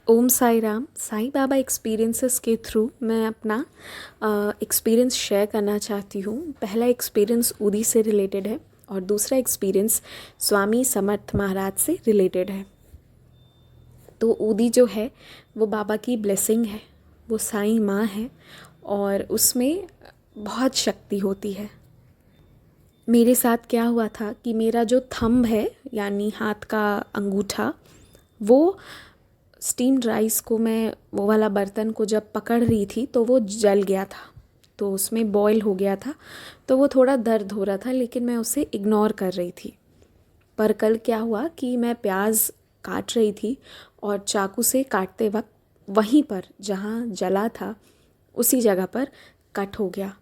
ओम Sai Ram. Sai Baba experiences के through मैं अपना एक्सपीरियंस शेयर करना चाहती हूँ। पहला एक्सपीरियंस उदी से रिलेटेड है और दूसरा एक्सपीरियंस स्वामी समर्थ महाराज से रिलेटेड है। तो उदी जो है वो बाबा की ब्लेसिंग है, वो साईं माँ है और उसमें बहुत शक्ति होती है। मेरे साथ क्या हुआ था कि मेरा जो थंब है यानी हाथ का अंगूठा, वो स्टीम्ड राइस को मैं वो वाला बर्तन को जब पकड़ रही थी तो वो जल गया था, तो उसमें बॉयल हो गया था, तो वो थोड़ा दर्द हो रहा था लेकिन मैं उसे इग्नोर कर रही थी। पर कल क्या हुआ कि मैं प्याज काट रही थी और चाकू से काटते वक्त वहीं पर जहाँ जला था उसी जगह पर कट हो गया।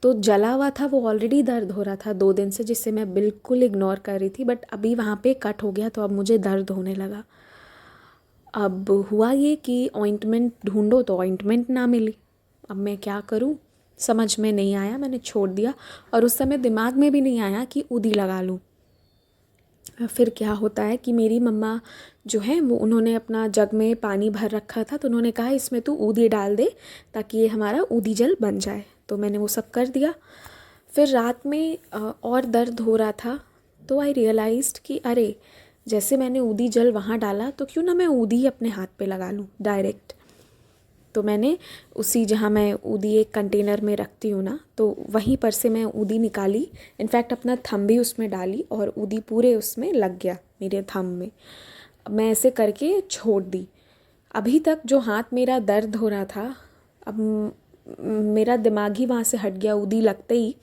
तो जला हुआ था, वो ऑलरेडी दर्द हो रहा था 2 दिन से, जिससे मैं बिल्कुल इग्नोर कर रही थी, बट अभी वहाँ पे कट हो गया तो अब मुझे दर्द होने लगा। अब हुआ ये कि ऑइंटमेंट ढूंढो तो ऑइंटमेंट ना मिली। अब मैं क्या करूं, समझ में नहीं आया, मैंने छोड़ दिया और उस समय दिमाग में भी नहीं आया कि उदी लगा लूं। फिर क्या होता है कि मेरी मम्मा जो है वो उन्होंने अपना जग में पानी भर रखा था, तो उन्होंने कहा इसमें तू ऊदी डाल दे ताकि ये हमारा ऊदी जल बन जाए। तो मैंने वो सब कर दिया। फिर रात में और दर्द हो रहा था, तो आई रियलाइज्ड कि अरे जैसे मैंने ऊदी जल वहाँ डाला तो क्यों ना मैं ऊदी अपने हाथ पे लगा लूँ डायरेक्ट। तो मैंने उसी जहाँ मैं ऊदी एक कंटेनर में रखती हूँ ना, तो वहीं पर से मैं ऊदी निकाली। इनफैक्ट अपना थंब भी उसमें डाली और ऊदी पूरे उसमें लग गया मेरे थंब में। मैं ऐसे करके छोड़ दी। अभी तक जो हाथ मेरा दर्द हो रहा था, अब मेरा दिमाग ही वहाँ से हट गया ऊदी लगते ही।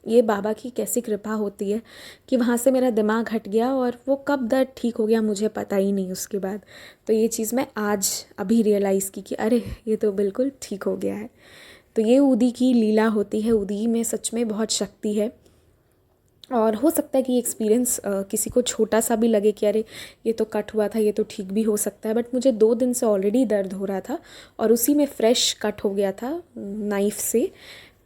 ये बाबा की कैसी कृपा होती है कि वहाँ से मेरा दिमाग हट गया और वो कब दर्द ठीक हो गया मुझे पता ही नहीं उसके बाद। तो ये चीज़ मैं आज अभी रियलाइज़ की कि अरे ये तो बिल्कुल ठीक हो गया है। तो ये ऊदी की लीला होती है, ऊदी में सच में बहुत शक्ति है। और हो सकता है कि एक्सपीरियंस किसी को छोटा सा भी लगे कि अरे ये तो कट हुआ था, ये तो ठीक भी हो सकता है, बट मुझे 2 दिन से ऑलरेडी दर्द हो रहा था और उसी में फ्रेश कट हो गया था नाइफ़ से।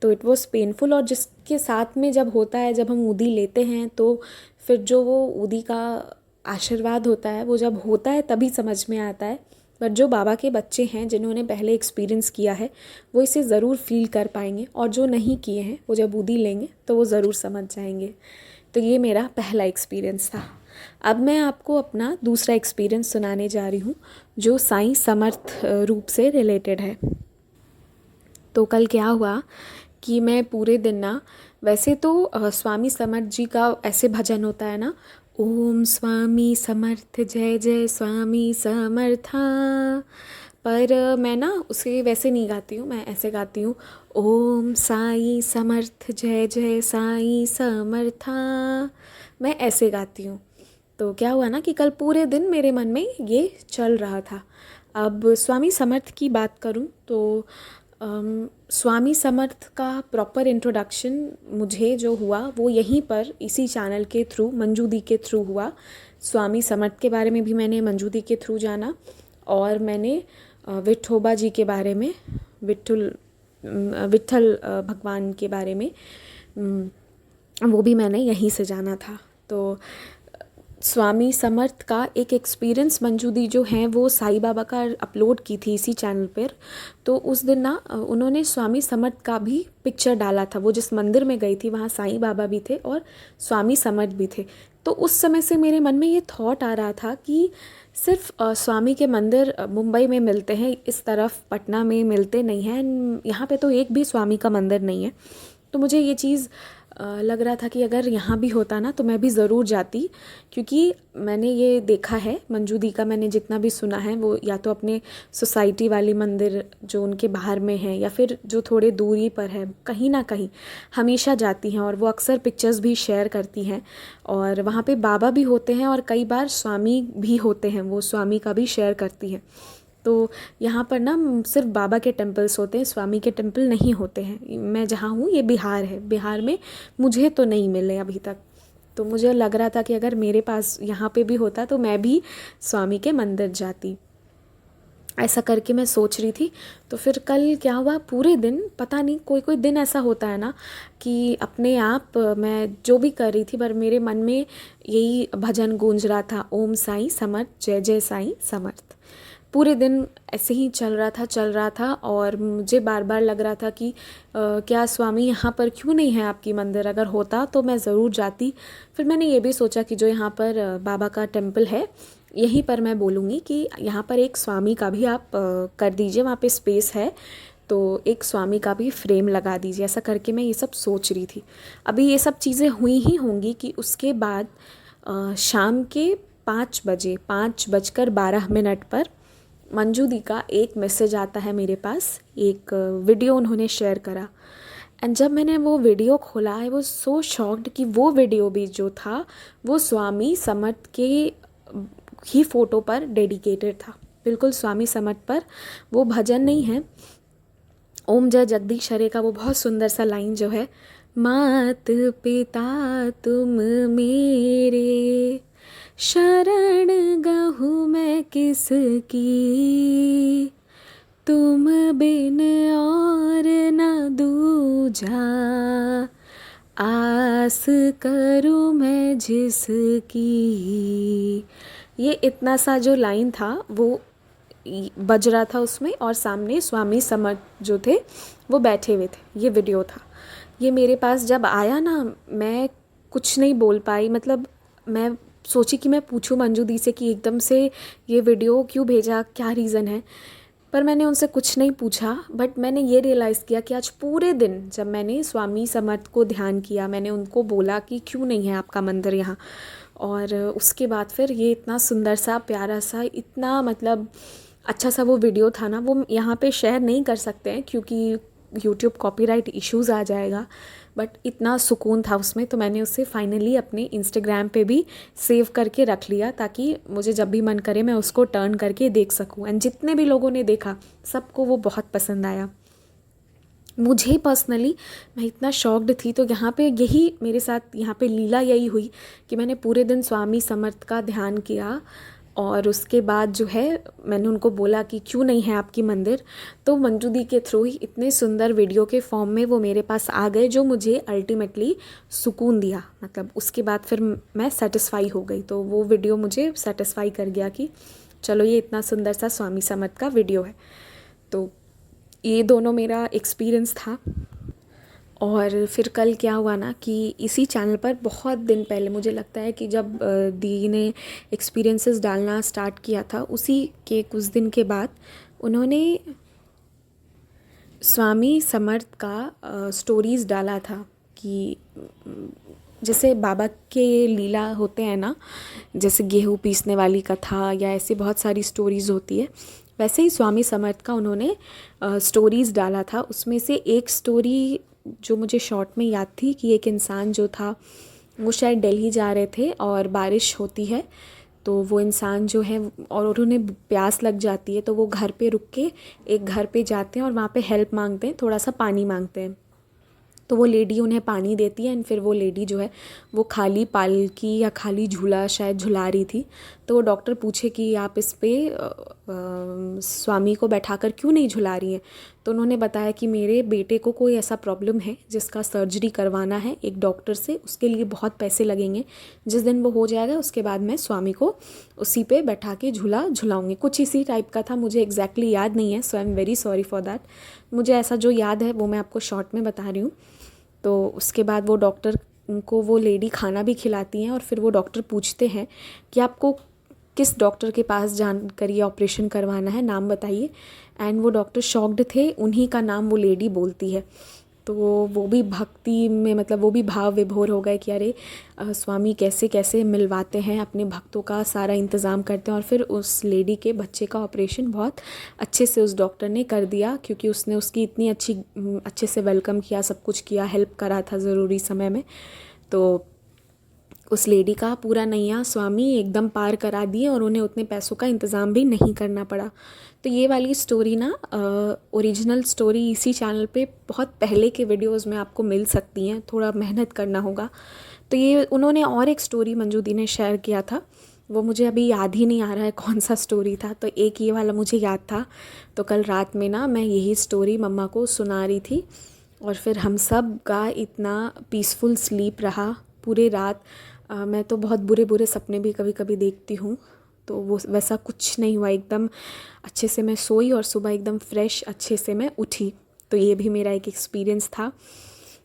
तो इट वॉज़ पेनफुल। और जिसके साथ में जब होता है, जब हम ऊदी लेते हैं तो फिर जो वो ऊदी का आशीर्वाद होता है वो जब होता है तभी समझ में आता है। पर जो बाबा के बच्चे हैं जिन्होंने पहले एक्सपीरियंस किया है वो इसे ज़रूर फील कर पाएंगे, और जो नहीं किए हैं वो जब ऊदी लेंगे तो वो ज़रूर समझ जाएंगे। तो ये मेरा पहला एक्सपीरियंस था। अब मैं आपको अपना दूसरा एक्सपीरियंस सुनाने जा रही हूँ जो साईं समर्थ रूप से रिलेटेड है। तो कल क्या हुआ कि मैं पूरे दिन ना, वैसे तो स्वामी समर्थ जी का ऐसे भजन होता है ना, ओम स्वामी समर्थ जय जय स्वामी समर्था। पर मैं ना उसे वैसे नहीं गाती हूँ, मैं ऐसे गाती हूँ, ओम साई समर्थ जय जय साई समर्था। मैं ऐसे गाती हूँ। तो क्या हुआ ना कि कल पूरे दिन मेरे मन में ये चल रहा था। अब स्वामी समर्थ की बात करूँ तो स्वामी समर्थ का प्रॉपर इंट्रोडक्शन मुझे जो हुआ वो यहीं पर इसी चैनल के थ्रू, मंजू दी के थ्रू हुआ। स्वामी समर्थ के बारे में भी मैंने मंजू दी के थ्रू जाना और मैंने विठोबा जी के बारे में, विट्ठल भगवान के बारे में, वो भी मैंने यहीं से जाना था। तो स्वामी समर्थ का एक एक्सपीरियंस मंजू दी जो हैं वो साईं बाबा का अपलोड की थी इसी चैनल पर। तो उस दिन ना उन्होंने स्वामी समर्थ का भी पिक्चर डाला था। वो जिस मंदिर में गई थी वहाँ साईं बाबा भी थे और स्वामी समर्थ भी थे। तो उस समय से मेरे मन में ये थॉट आ रहा था कि सिर्फ स्वामी के मंदिर मुंबई में मिलते हैं, इस तरफ पटना में मिलते नहीं हैं, यहाँ पे तो एक भी स्वामी का मंदिर नहीं है। तो मुझे ये चीज़ लग रहा था कि अगर यहाँ भी होता ना तो मैं भी ज़रूर जाती, क्योंकि मैंने ये देखा है मंजू दी का, मैंने जितना भी सुना है वो या तो अपने सोसाइटी वाली मंदिर जो उनके बाहर में है या फिर जो थोड़े दूरी पर है, कहीं ना कहीं हमेशा जाती हैं और वो अक्सर पिक्चर्स भी शेयर करती हैं। और वहाँ पे बाबा भी होते हैं और कई बार स्वामी भी होते हैं, वो स्वामी का भी शेयर करती हैं। तो यहाँ पर ना सिर्फ बाबा के टेम्पल्स होते हैं, स्वामी के टेम्पल नहीं होते हैं। मैं जहाँ हूँ ये बिहार है, बिहार में मुझे तो नहीं मिले अभी तक। तो मुझे लग रहा था कि अगर मेरे पास यहाँ पे भी होता तो मैं भी स्वामी के मंदिर जाती। ऐसा करके मैं सोच रही थी। तो फिर कल क्या हुआ, पूरे दिन पता नहीं, कोई कोई दिन ऐसा होता है ना कि अपने आप मैं जो भी कर रही थी पर मेरे मन में यही भजन गूंज रहा था, ओम साईं समर्थ, जय जय साईं समर्थ। पूरे दिन ऐसे ही चल रहा था और मुझे बार बार लग रहा था कि क्या स्वामी यहाँ पर क्यों नहीं है आपकी मंदिर, अगर होता तो मैं ज़रूर जाती। फिर मैंने ये भी सोचा कि जो यहाँ पर बाबा का टेम्पल है यहीं पर मैं बोलूँगी कि यहाँ पर एक स्वामी का भी आप कर दीजिए, वहाँ पे स्पेस है तो एक स्वामी का भी फ्रेम लगा दीजिए। ऐसा करके मैं ये सब सोच रही थी। अभी ये सब चीज़ें हुई ही होंगी कि उसके बाद शाम के 5 बजे, 5:12 पर मंजू दी का एक मैसेज आता है मेरे पास। एक वीडियो उन्होंने शेयर करा एंड जब मैंने वो वीडियो खोला, आई वाज सो शॉक्ड कि वो वीडियो भी जो था वो स्वामी समर्थ के ही फ़ोटो पर डेडिकेटेड था। बिल्कुल स्वामी समर्थ पर वो भजन नहीं है, ओम जय जगदीश हरे का वो बहुत सुंदर सा लाइन जो है, मात पिता तुम मेरे, शरण गहूँ मैं किसकी, तुम बिन और न दूजा, आस करूँ मैं जिसकी। ये इतना सा जो लाइन था वो बज रहा था उसमें और सामने स्वामी समर्थ जो थे वो बैठे हुए थे। ये वीडियो था। ये मेरे पास जब आया ना, मैं कुछ नहीं बोल पाई। मतलब मैं सोची कि मैं पूछूं मंजू दी से कि एकदम से ये वीडियो क्यों भेजा, क्या रीज़न है। पर मैंने उनसे कुछ नहीं पूछा। बट मैंने ये रियलाइज़ किया कि आज पूरे दिन जब मैंने स्वामी समर्थ को ध्यान किया, मैंने उनको बोला कि क्यों नहीं है आपका मंदिर यहाँ, और उसके बाद फिर ये इतना सुंदर सा, प्यारा सा, इतना मतलब अच्छा सा वो वीडियो था ना, वो यहाँ पे शेयर नहीं कर सकते हैं क्योंकि यूट्यूब कॉपीराइट इश्यूज़ आ जाएगा। बट इतना सुकून था उसमें, तो मैंने उसे फाइनली अपने इंस्टाग्राम पे भी सेव करके रख लिया ताकि मुझे जब भी मन करे मैं उसको टर्न करके देख सकूं। एंड जितने भी लोगों ने देखा सबको वो बहुत पसंद आया। मुझे पर्सनली, मैं इतना शॉक्ड थी। तो यहाँ पे यही मेरे साथ, यहाँ पे लीला यही हुई कि मैंने पूरे दिन स्वामी समर्थ का ध्यान किया और उसके बाद जो है मैंने उनको बोला कि क्यों नहीं है आपकी मंदिर। तो मंजू दी के थ्रू ही इतने सुंदर वीडियो के फॉर्म में वो मेरे पास आ गए जो मुझे अल्टीमेटली सुकून दिया। मतलब उसके बाद फिर मैं सेटिस्फाई हो गई। तो वो वीडियो मुझे सेटिस्फाई कर गया कि चलो ये इतना सुंदर सा स्वामी समर्थ का वीडियो है। तो ये दोनों मेरा एक्सपीरियंस था। और फिर कल क्या हुआ ना कि इसी चैनल पर बहुत दिन पहले, मुझे लगता है कि जब दी ने एक्सपीरियंसेस डालना स्टार्ट किया था उसी के कुछ दिन के बाद उन्होंने स्वामी समर्थ का स्टोरीज़ डाला था कि जैसे बाबा के लीला होते हैं ना, जैसे गेहूँ पीसने वाली कथा या ऐसे बहुत सारी स्टोरीज़ होती है, वैसे ही स्वामी समर्थ का उन्होंने स्टोरीज़ डाला था। उसमें से एक स्टोरी जो मुझे शॉर्ट में याद थी कि एक इंसान जो था वो शायद दिल्ली जा रहे थे और बारिश होती है, तो वो इंसान जो है और उन्हें प्यास लग जाती है, तो वो घर पे रुक के एक घर पे जाते हैं और वहाँ पे हेल्प मांगते हैं, थोड़ा सा पानी मांगते हैं। तो वो लेडी उन्हें पानी देती है एंड फिर वो लेडी जो है वो खाली पालकी या खाली झूला शायद झुला रही थी। तो वो डॉक्टर पूछे कि आप इस पे स्वामी को बैठाकर क्यों नहीं झुला रही हैं। तो उन्होंने बताया कि मेरे बेटे को कोई ऐसा प्रॉब्लम है जिसका सर्जरी करवाना है एक डॉक्टर से, उसके लिए बहुत पैसे लगेंगे। जिस दिन वो हो जाएगा उसके बाद मैं स्वामी को उसी पे बैठा के झूला झुलाऊँगी। कुछ इसी टाइप का था, मुझे एग्जैक्टली याद नहीं है, so I am very sorry for that. मुझे ऐसा जो याद है वो मैं आपको शॉर्ट में बता रही हूँ। तो उसके बाद वो डॉक्टर को वो लेडी खाना भी खिलाती हैं और फिर वो डॉक्टर पूछते हैं कि आपको किस डॉक्टर के पास जानकर ये ऑपरेशन करवाना है, नाम बताइए। एंड वो डॉक्टर शॉक्ड थे, उन्हीं का नाम वो लेडी बोलती है। तो वो भी भक्ति में, मतलब वो भी भाव विभोर हो गए कि अरे स्वामी कैसे कैसे मिलवाते हैं, अपने भक्तों का सारा इंतज़ाम करते हैं। और फिर उस लेडी के बच्चे का ऑपरेशन बहुत अच्छे से उस डॉक्टर ने कर दिया क्योंकि उसने उसकी इतनी अच्छे से वेलकम किया, सब कुछ किया, हेल्प करा था ज़रूरी समय में। तो उस लेडी का पूरा नैया स्वामी एकदम पार करा दिए और उन्हें उतने पैसों का इंतज़ाम भी नहीं करना पड़ा। तो ये वाली स्टोरी ना ओरिजिनल स्टोरी इसी चैनल पे बहुत पहले के वीडियोस में आपको मिल सकती हैं, थोड़ा मेहनत करना होगा। तो ये उन्होंने और एक स्टोरी मंजू दी ने शेयर किया था वो मुझे अभी याद ही नहीं आ रहा है कौन सा स्टोरी था, तो एक ये वाला मुझे याद था। तो कल रात में ना मैं यही स्टोरी मम्मा को सुना रही थी और फिर हम सब का इतना पीसफुल स्लीप रहा पूरे रात। मैं तो बहुत बुरे बुरे सपने भी कभी कभी देखती हूँ, तो वो वैसा कुछ नहीं हुआ। एकदम अच्छे से मैं सोई और सुबह एकदम फ्रेश अच्छे से मैं उठी। तो ये भी मेरा एक एक्सपीरियंस था।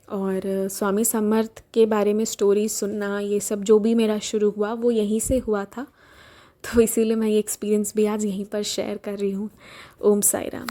और स्वामी समर्थ के बारे में स्टोरी सुनना, ये सब जो भी मेरा शुरू हुआ वो यहीं से हुआ था। तो इसीलिए मैं ये एक्सपीरियंस भी आज यहीं पर शेयर कर रही हूँ। ओम साई राम।